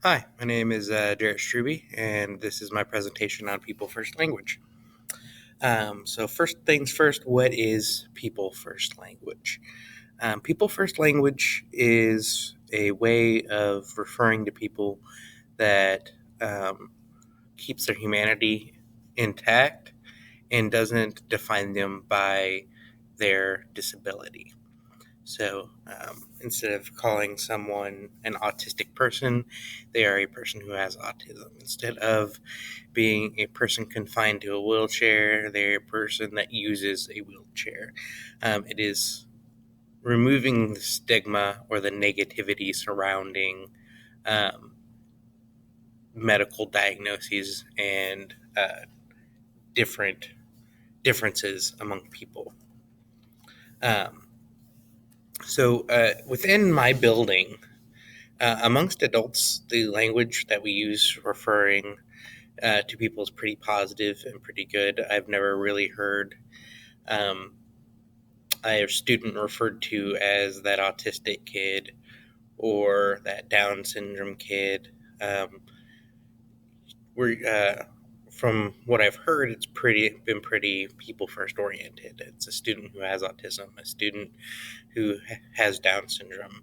Hi, my name is Jarrett Struby, and this is my presentation on People First Language. So, first things first, what is People First Language? People First Language is a way of referring to people that um, keeps their humanity intact and doesn't define them by their disability. So instead of calling someone an autistic person, they are a person who has autism. Instead of being a person confined to a wheelchair, they're a person that uses a wheelchair. It is removing the stigma or the negativity surrounding um, medical diagnoses and different differences among people. Um, within my building, amongst adults, the language that we use referring to people is pretty positive and pretty good. I've never really heard um, a student referred to as that autistic kid or that Down syndrome kid. We're From what I've heard, it's been pretty people first oriented. It's a student who has autism, a student who has Down syndrome.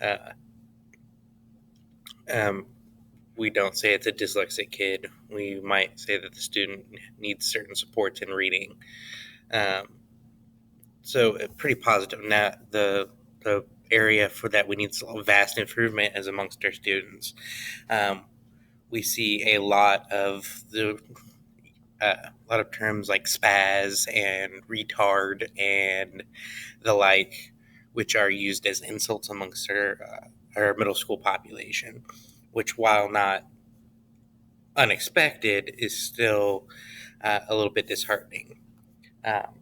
Uh, um, we don't say it's a dyslexic kid. We might say that the student needs certain supports in reading. Um, Pretty positive. Now the area for that we need vast improvement is amongst our students. Um, we see a lot of terms like spaz and retard and the like, which are used as insults amongst our middle school population. Which, while not unexpected, is still a little bit disheartening. Um,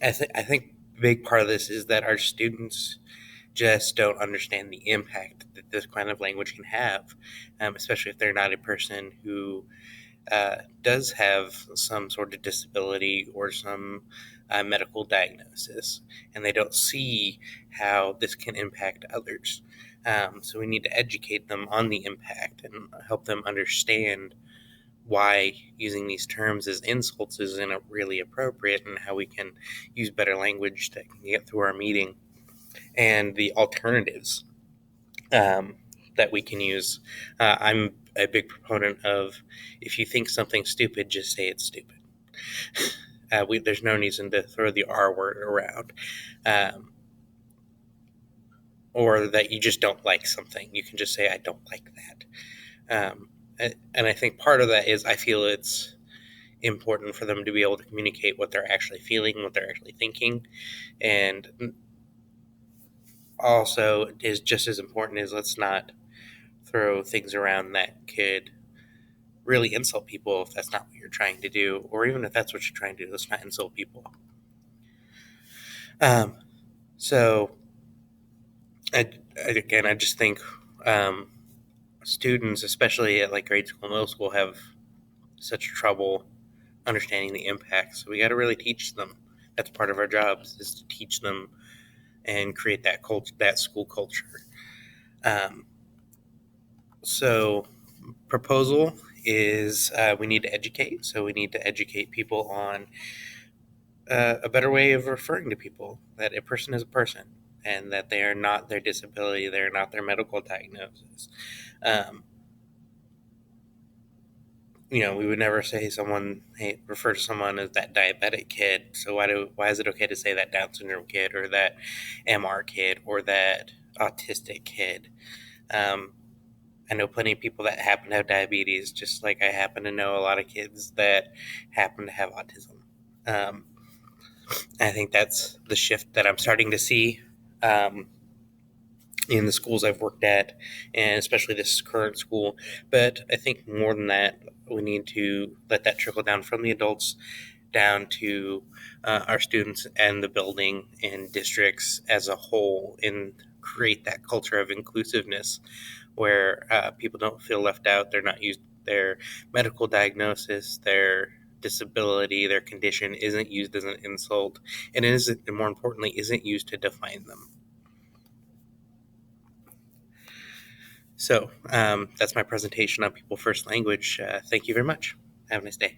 I think a big part of this is that our students just don't understand the impact that this kind of language can have, especially if they're not a person who does have some sort of disability or some medical diagnosis, and they don't see how this can impact others. So we need to educate them on the impact and help them understand why using these terms as insults isn't really appropriate and how we can use better language to get through our meeting and the alternatives um, that we can use. I'm a big proponent of if you think something's stupid, just say it's stupid. There's no reason to throw the R word around. Um, or that you just don't like something. You can just say, I don't like that. And I think part of that is I feel it's important for them to be able to communicate what they're actually feeling, what they're actually thinking, and also is just as important is let's not throw things around that could really insult people if that's not what you're trying to do, or even if that's what you're trying to do, let's not insult people. Um, so, again, I just think um, students, especially at like grade school, middle school, have such trouble understanding the impact. So we got to really teach them. That's part of our jobs is to teach them and create that culture, that school culture. Um, so proposal is we need to educate. So we need to educate people on a better way of referring to people that a person is a person and that they are not their disability, they're not their medical diagnosis. Um, we would never say someone refer to someone as that diabetic kid. So why is it okay to say that Down syndrome kid or that MR kid or that autistic kid? Um, I know plenty of people that happen to have diabetes, just like I happen to know a lot of kids that happen to have autism. Um, I think that's the shift that I'm starting to see um, in the schools I've worked at, and especially this current school. But I think more than that, we need to let that trickle down from the adults down to our students and the building and districts as a whole, and create that culture of inclusiveness where people don't feel left out. They're not used. Their medical diagnosis, their disability, their condition isn't used as an insult, and more importantly, isn't used to define them. So that's my presentation on people first language. Thank you very much. Have a nice day.